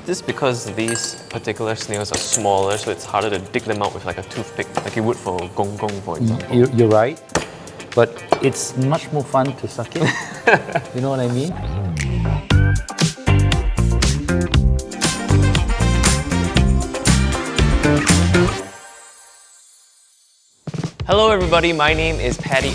this because these particular snails are smaller, so it's harder to dig them out with like a toothpick, like you would for gong gong, for example? You're right, but it's much more fun to suck it. You know what I mean? Hello everybody, my name is Paddy.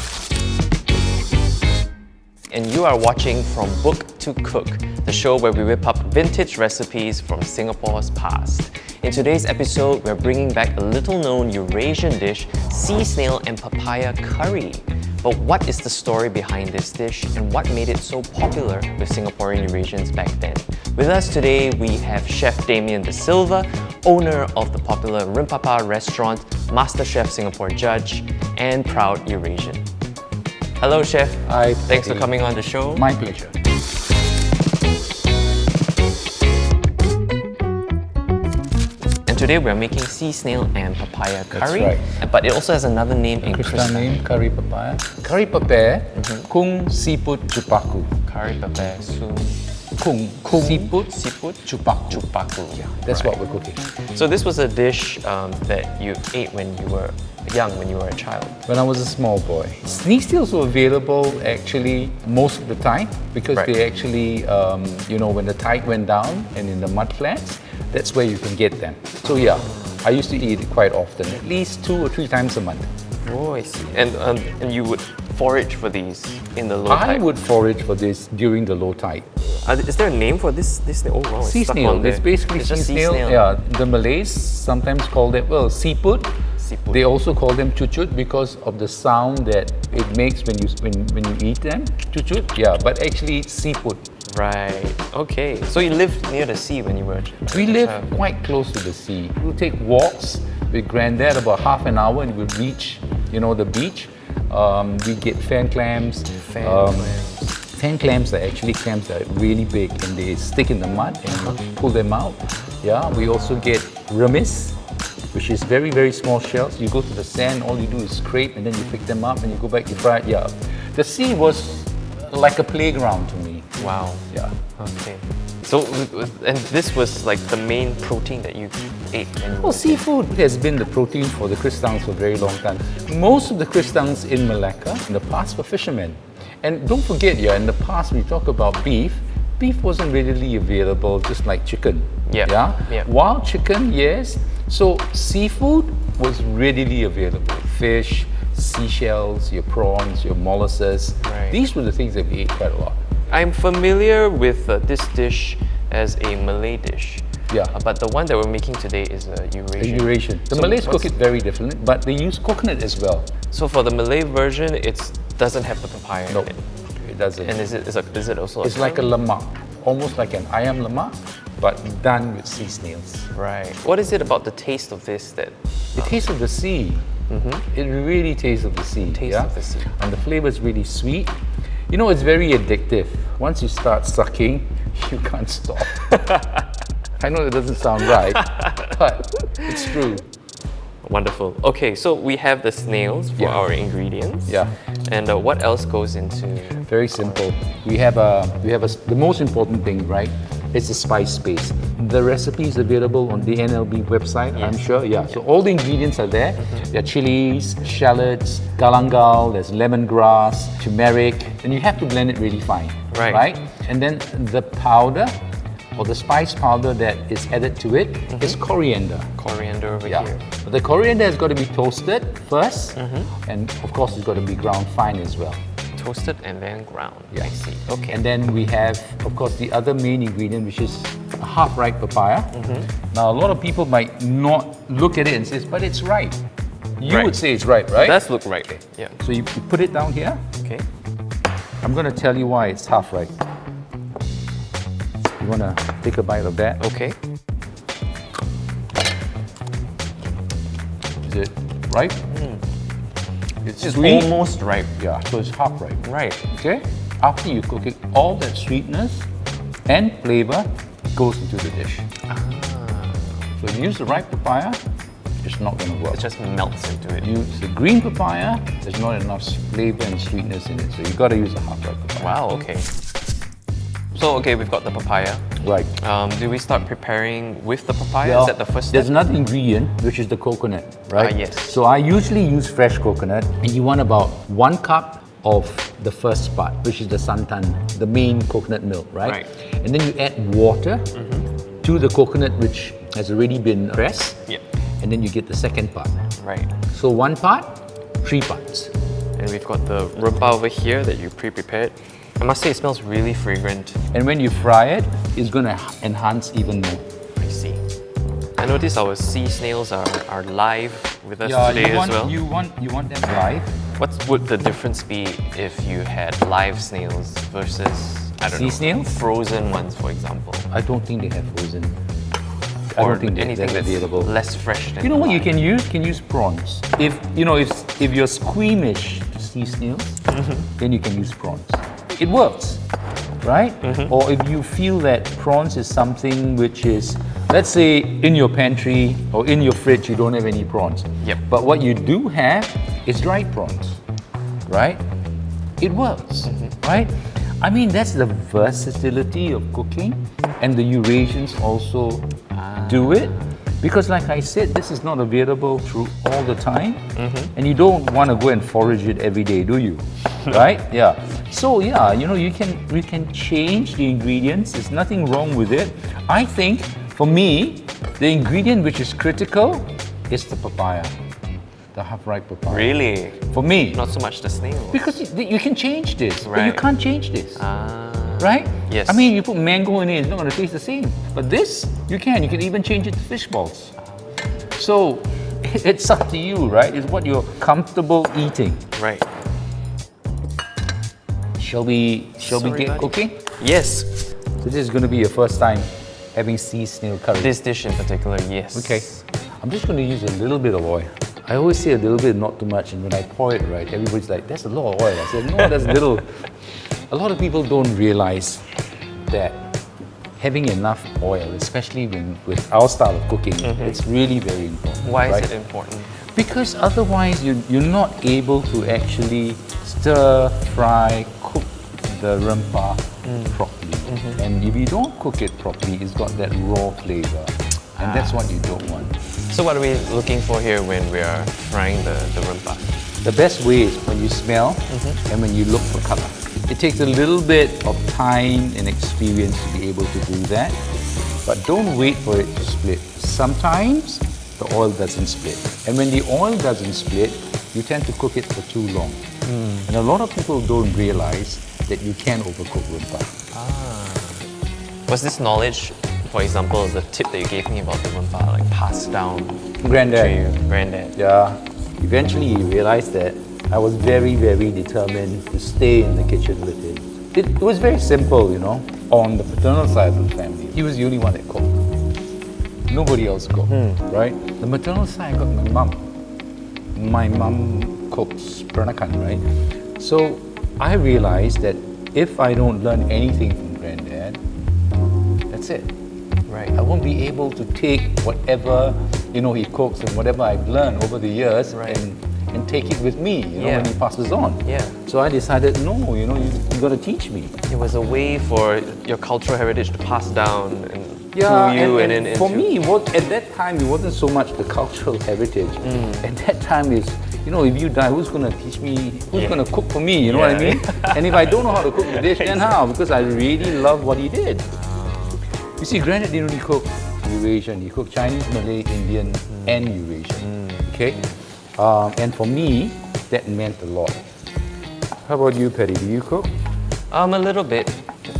And you are watching From Book to Cook, the show where we whip up vintage recipes from Singapore's past. In today's episode, we're bringing back a little-known Eurasian dish, sea snail and papaya curry. But what is the story behind this dish and what made it so popular with Singaporean Eurasians back then? With us today, we have Chef Damian D'Silva, owner of the popular Rempah restaurant, MasterChef Singapore judge, and proud Eurasian. Hello, Chef. Hi. Thanks for coming on the show. My pleasure. And today we're making sea snail and papaya curry. That's right. But it also has another name in Kristang Kristang. name, cari papaya. Cari papair, cung, siput, chupaku. Curry, papaya, Cung, siput, chupaku. chupaku. Yeah, that's what we're cooking. So this was a dish that you ate when you were young, when you were a child. When I was a small boy. Snails were available actually most of the time because Right. they actually, when the tide went down and in the mud flats, that's where you can get them. So yeah, I used to eat it quite often, at least 2 or 3 times a month. Oh, I see. And you would forage for these in the low I tide? would forage for this during the low tide. Is there a name for this snail? Oh wow, it's Sea stuck snail. on there. It's basically It's sea just snail. Yeah, the Malays sometimes call it siput. Siput. They also call them chuchut because of the sound that it makes when you eat them. Chuchut. Yeah, but actually it's siput. Right. Okay. So you lived near the sea when you were a We child. live quite close to the sea. We'll take walks with Granddad about half an hour and we'll reach, the beach. We get fan clams. Fan clams are actually clams that are really big and they stick in the mud and pull them out. Yeah, we also get remis, which is very, very small shells. You go to the sand, all you do is scrape and then you pick them up and you go back to fry. Yeah, the sea was like a playground to me. Wow. Yeah. Okay. So, and this was like the main protein that you ate when you were Well, seafood has been the protein for the Kristangs for a very long time. Most of the Kristangs in Malacca in the past were fishermen. And don't forget, in the past we talk about beef wasn't readily available just like chicken. Yeah. Wild chicken, yes. So seafood was readily available. Fish, seashells, your prawns, your mollusks. Right. These were the things that we ate quite a lot. I'm familiar with this dish as a Malay dish. Yeah. But the one that we're making today is a Eurasian. Eurasian. The So Malays cook what's- it very differently, but they use coconut as well. So for the Malay version, it doesn't have the papaya No, in it. it doesn't. And is it also It's like a lemak, almost like an ayam lemak, but done with sea snails. Right. What is it about the taste of this that The taste of the sea. It really tastes of the sea. Taste of the sea. And the flavor is really sweet. It's very addictive. Once you start sucking, you can't stop. I know it doesn't sound right, but it's true. Wonderful. Okay, so we have the snails for Yeah. our ingredients. Yeah. And what else goes into? Very simple. The most important thing, right? It's the spice base. The recipe is available on the NLB website, I'm sure. Yeah. So all the ingredients are there. There are chilies, shallots, galangal, there's lemongrass, turmeric, and you have to blend it really fine. Right. Right? And then the powder or the spice powder that is added to it is coriander. Coriander over Yeah. here. The coriander has got to be toasted first, and of course it's got to be ground fine as well. Toasted and then ground. Yeah. I see. Okay. And then we have, of course, the other main ingredient, which is a half-ripe papaya. Now, a lot of people might not look at it and say, but it's ripe. You Right. would say it's ripe, right? It does look right. Yeah. So you put it down here. Okay. I'm going to tell you why it's half-ripe. You want to take a bite of that? Okay. Is it ripe? It's It's sweet. almost ripe. Yeah, so it's half-ripe. Right. Okay? After you cook it, all that sweetness and flavor goes into the dish. So if you use the ripe papaya, it's not going to work. It just melts into it. Use the green papaya, there's not enough flavor and sweetness in it. So you got to use the half-ripe papaya. Wow, okay. So, okay, we've got the papaya. Right. Do we start preparing with the papaya? Is that the first step? There's another ingredient, which is the coconut, right? Yes. So I usually use fresh coconut, and you want about 1 cup of the first part, which is the santan, the main coconut milk, right? And then you add water to the coconut, which has already been pressed. Yep. And then you get the second part. Right. So 1 part, 3 parts. And we've got the rempah over here that you pre-prepared. I must say it smells really fragrant. And when you fry it, it's going to enhance even more. I see. I notice our sea snails are live with us today you want, as well. You want them live. What would the difference be if you had live snails versus, I don't Sea know, snails? frozen ones, for example? I don't think they have frozen. I Or don't think anything that's that's available. less fresh than You know what you live. can use? You can use prawns. If you're squeamish to sea snails, then you can use prawns. It works, right? Or if you feel that prawns is something which is, let's say in your pantry or in your fridge, you don't have any prawns. Yep. But what you do have is dried prawns, right? It works, right? I mean, that's the versatility of cooking, and the Eurasians also do it. Because like I said, this is not available through all the time, and you don't want to go and forage it every day, do you? Right? Yeah. So yeah, we can change the ingredients. There's nothing wrong with it. I think, for me, the ingredient which is critical is the papaya, the half-ripe papaya. Really? For me. Not so much the snail. Because you can change this, but you Right. can't change this. Right? Yes. I mean, you put mango in it, it's not going to taste the same. But this, you can. You can even change it to fish balls. So, it's up to you, right? It's what you're comfortable eating. Right. Shall we Sorry, get buddy. cooking? Yes. So this is going to be your first time having sea snail curry. This dish in particular, yes. Okay. I'm just going to use a little bit of oil. I always say a little bit, not too much. And when I pour it, right, everybody's like, that's a lot of oil. I said, no, that's little. A lot of people don't realize that having enough oil, especially with our style of cooking, it's really very important. Why right? is it important? Because otherwise you're not able to actually stir, fry, cook the rempah properly. And if you don't cook it properly, it's got that raw flavor. And that's what you don't want. So what are we looking for here when we are frying the rempah? The best way is when you smell and when you look for color. It takes a little bit of time and experience to be able to do that, but don't wait for it to split. Sometimes the oil doesn't split. And when the oil doesn't split, you tend to cook it for too long. And a lot of people don't realize that you can overcook rempah. Was this knowledge, for example, the tip that you gave me about the rempah, like passed down Granddad. to your granddad? Yeah. Eventually he realized that I was very, very determined to stay in the kitchen with him. It was very simple, On the paternal side of the family, he was the only one that cooked. Nobody else cooked, right? The maternal side, I got my mum. My mum cooks peranakan, right? So I realized that if I don't learn anything from Granddad, that's it. Right. I won't be able to take whatever he cooks and whatever I've learned over the years Right. and take it with me, Yeah. when he passes on. Yeah. So I decided, no, you got to teach me. It was a way for your cultural heritage to pass down to you and then for into- me, at that time, it wasn't so much the cultural heritage. At that time is, if you die, who's going to teach me? Who's going to cook for me? You know what I Yeah. mean? And if I don't know how to cook the dish, then how? Because I really love what he did. You see, Granddad didn't only cook Eurasian. He cooked Chinese, Malay, Indian, and Eurasian. Okay? And for me, that meant a lot. How about you, Paddy? Do you cook? A little bit.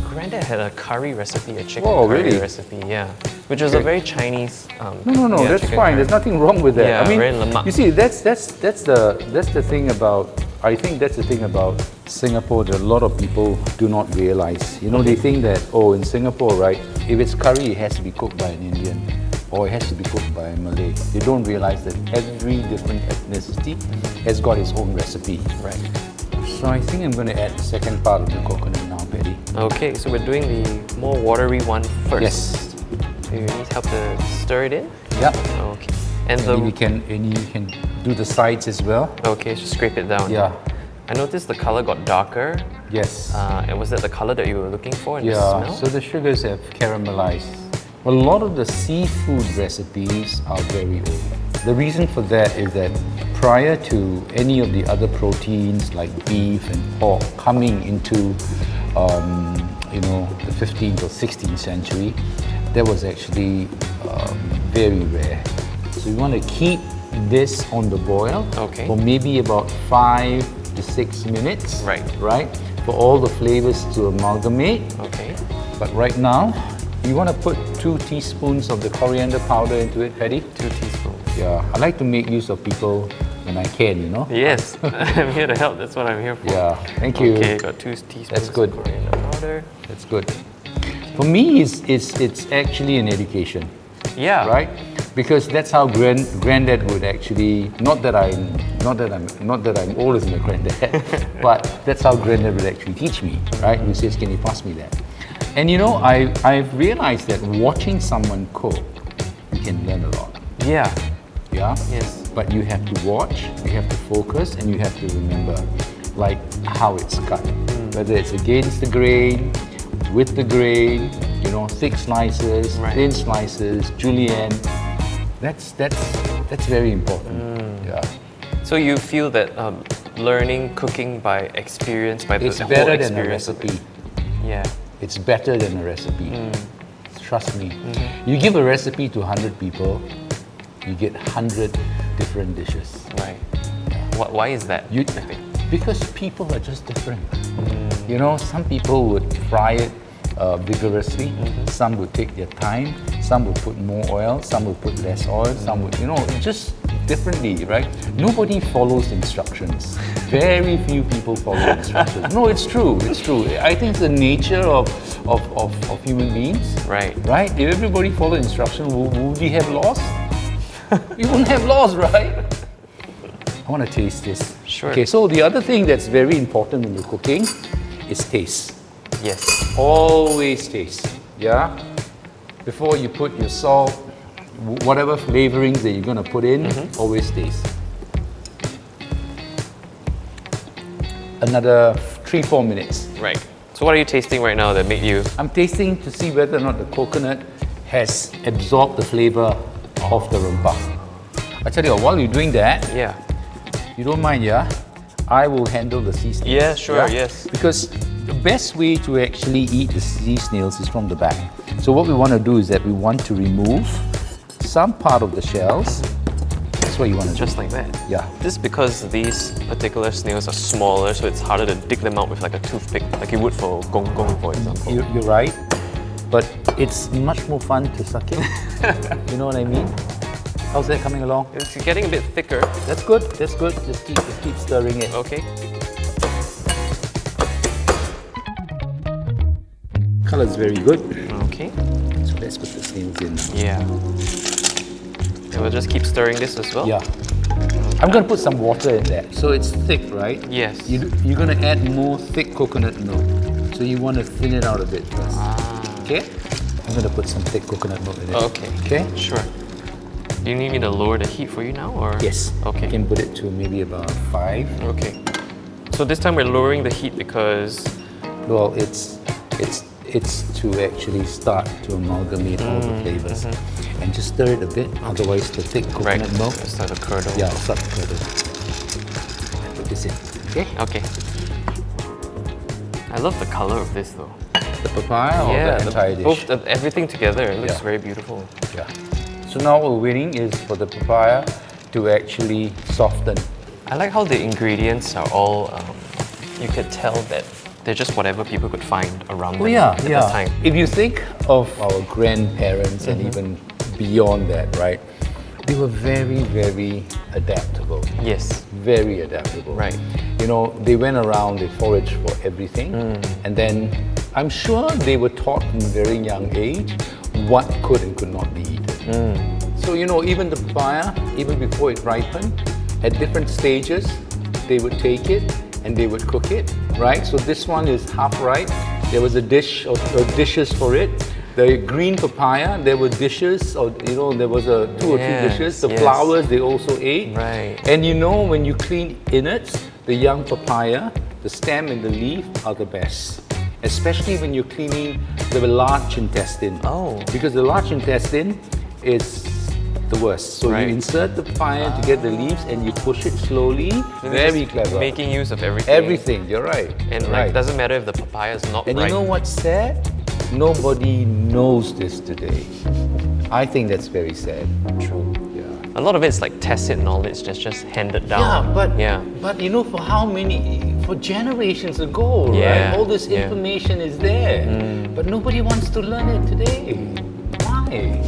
Granddad had a curry recipe, a chicken Oh, curry really? recipe, yeah. Which was a very Chinese. No, yeah, that's chicken fine. curry. There's nothing wrong with that. Yeah, I mean, very lemak. you see, that's the thing about. I think that's the thing about Singapore that a lot of people do not realize. They think that in Singapore, right? If it's curry, it has to be cooked by an Indian, or it has to be cooked by a Malay. They don't realize that every different ethnicity has got its own recipe. Right. So I think I'm going to add the second part of the coconut now, Paddy. Okay, so we're doing the more watery one first. Yes. Do you need help to stir it in? Yep. Okay. And And you can do the sides as well. Okay, just scrape it down. Yeah. I noticed the color got darker Yes. And was that the color that you were looking for in the Yeah, smell? so the sugars have caramelized. A lot of the seafood recipes are very old. The reason for that is that prior to any of the other proteins like beef and pork coming into the 15th or 16th century, that was actually very rare. So you want to keep this on the boil for maybe about 5 to 6 minutes. Right? For all the flavors to amalgamate. Okay. But right now, you want to put 2 teaspoons of the coriander powder into it, Paddy? 2 teaspoons. Yeah, I like to make use of people when I can, you know? Yes, I'm here to help. That's what I'm here for. Yeah, thank you. Okay, got 2 teaspoons That's good. of coriander powder. That's good. For me, it's actually an education. Yeah. Right? Because that's how Granddad would actually, not that I'm old as my Granddad, but that's how Granddad would actually teach me, right? He says, can you pass me that? And you know, I've realized that watching someone cook, you can learn a lot. Yeah. Yeah? Yes. But you have to watch, you have to focus, and you have to remember, like, how it's cut. Whether it's against the grain, with the grain, you know, thick slices, thin slices, julienne. That's very important. Yeah. So you feel that learning cooking by experience, by the It's whole better than a experience of it- recipe. Yeah. It's better than a recipe. Trust me. You give a recipe to 100 people, you get 100 different dishes. Right. Why is that? I think? Because people are just different. You know, some people would fry it vigorously, some would take their time, some would put more oil, some would put less oil, some would, you know, just differently, right? Nobody follows instructions. Very few people follow instructions. No, it's true, it's true. I think it's the nature of human beings. Right. Right? If everybody followed instructions, would we have laws? We wouldn't have laws, right? I want to taste this. Sure. Okay, so the other thing that's very important when you're cooking is taste. Yes. Always taste, yeah? Before you put your salt, whatever flavorings that you're going to put in, always taste. Another 3-4 minutes. Right. So what are you tasting right now that made you... I'm tasting to see whether or not the coconut has absorbed the flavor of the rempah. I tell you what, while you're doing that, Yeah. you don't mind, yeah? I will handle the sea snails. Yeah, sure, yes. Because the best way to actually eat the sea snails is from the back. So what we want to do is that we want to remove some part of the shells. That's what you want to do. Just like that? Yeah. This is because these particular snails are smaller, so it's harder to dig them out with like a toothpick, like you would for gong gong, for example. You're right, but it's much more fun to suck it. You know what I mean? How's that coming along? It's getting a bit thicker. That's good, that's good. Just keep stirring it. Okay. Color's very good. Okay. So let's put the snails in. Yeah. And we'll just keep stirring this as well? Yeah. I'm going to put some water in there. So it's thick, right? Yes. You're going to add more thick coconut milk. So you want to thin it out a bit first. Okay? I'm going to put some thick coconut milk in it. Okay. Okay? Sure. Do you need me to lower the heat for you now, or? Yes. Okay. You can put it to maybe about 5. Okay. So this time we're lowering the heat because... Well, it's to actually start to amalgamate all the flavors. And just stir it a bit, otherwise the thick coconut milk. It'll start to curdle. Yeah, it'll start to curdle. Put this in, okay? Okay. I love the color of this though. The papaya or the entire dish? Both, everything together, it looks Yeah. very beautiful. Yeah. So now what we're waiting is for the papaya to actually soften. I like how the ingredients are all, you could tell that they're just whatever people could find around them at the time. If you think of our grandparents and even beyond that, right? They were very, very adaptable. Yes. Very adaptable. Right. You know, they went around, they foraged for everything. And then I'm sure they were taught from a very young age what could and could not be eaten. So, you know, even the papaya, even before it ripened, at different stages, they would take it and they would cook it, right? So this one is half ripe. There was a dish or dishes for it. The green papaya, there were dishes, or you know, there was 2 or 3 dishes. The flowers, they also ate. Right. And you know, when you clean innards, the young papaya, the stem and the leaf are the best. Especially when you're cleaning the large intestine. Oh. Because the large intestine is the worst. So Right. you insert the papaya to get the leaves and you push it slowly. Very Just clever. Making use of everything. Everything, you're right. And you're like, right. doesn't matter if the papaya is not And ripe. you know what's sad? Nobody knows this today. I think that's very sad. True. Yeah. A lot of it's like tacit knowledge that's just handed down. But you know, for how many, for generations ago, Yeah, right? All this yeah. information is there, but nobody wants to learn it today. Why?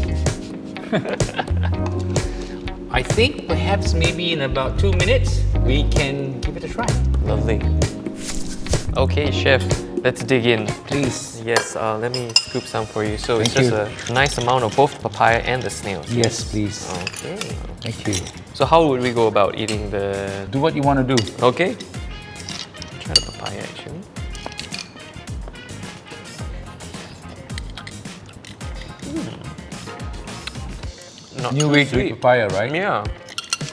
I think perhaps maybe in about 2 minutes we can give it a try. Lovely. Okay, chef, let's dig in. Please. Yes, let me scoop some for you. So it's Thank just a nice amount of both papaya and the snails. Yes, please. Okay. Thank you. So how would we go about eating the... Do what you want to do. Okay. Try the papaya actually. Not New too way to sweet. eat papaya, right? Yeah.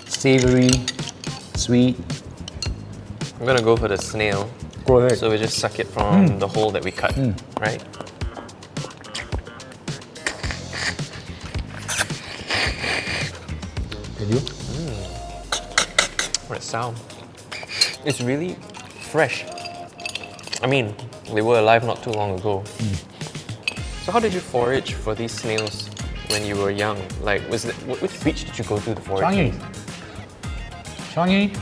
Savory, sweet. I'm gonna go for the snail. Go ahead. So we just suck it from the hole that we cut, right? Can you? What a sound. It's really fresh. I mean, they were alive not too long ago. So how did you forage for these snails when you were young? Like, which beach did you go to forage? Changi,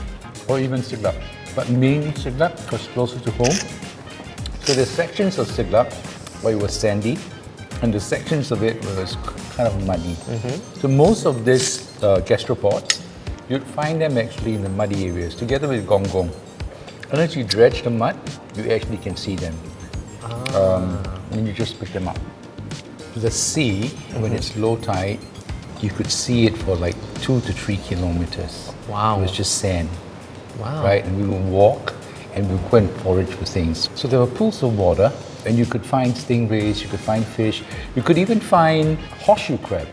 or even Siglap, but mainly Siglap because closer to home. So there's sections of Siglap where it was sandy, and the sections of it was kind of muddy. So most of these gastropods, you'd find them actually in the muddy areas together with gong gong. Unless you dredge the mud, you actually can see them. And you just pick them up. The sea, when it's low tide, you could see it for like 2 to 3 kilometers. Wow. It was just sand. Wow. Right? And we would walk and we would go and forage for things. So there were pools of water and you could find stingrays, you could find fish, you could even find horseshoe crab.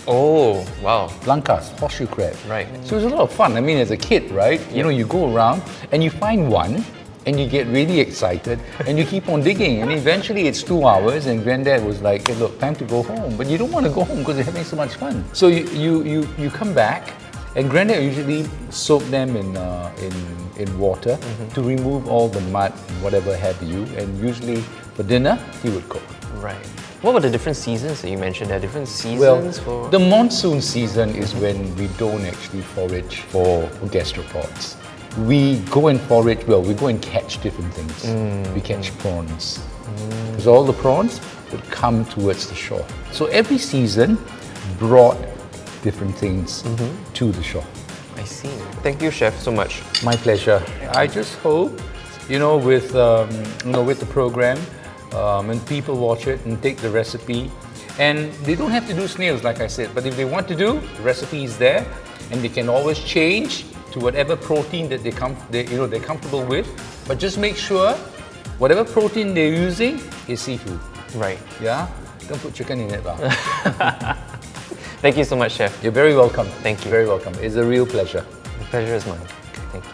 Oh, wow. Blancas, horseshoe crab. Right. So it was a lot of fun. I mean, as a kid, right? You know, you go around and you find one and you get really excited and you keep on digging and eventually it's 2 hours and Granddad was like, hey, look, time to go home. But you don't want to go home because you're having so much fun. So you come back and Granddad usually soak them in water to remove all the mud and whatever have you. And usually for dinner, he would cook. Right. What were the different seasons that you mentioned? There are different Well, seasons for... the monsoon season is when we don't actually forage for gastropods. We go and forage, well, we go and catch different things. We catch prawns. Because all the prawns would come towards the shore. So every season brought different things to the shore. I see. Thank you, chef, so much. My pleasure. I just hope, with the program, when people watch it and take the recipe, and they don't have to do snails, like I said, but if they want to do, the recipe is there, and they can always change to whatever protein that they're comfortable with. But just make sure whatever protein they're using is seafood. Right. Yeah, don't put chicken in it, lah. Thank you so much, chef. You're very welcome. Thank you. Very welcome. It's a real pleasure. The pleasure is mine. Thank you.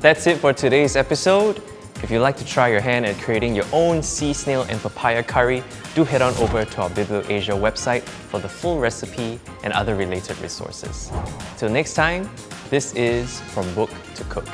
That's it for today's episode. If you'd like to try your hand at creating your own sea snail and papaya curry, do head on over to our BiblioAsia website for the full recipe and other related resources. Till next time, this is From Book to Cook.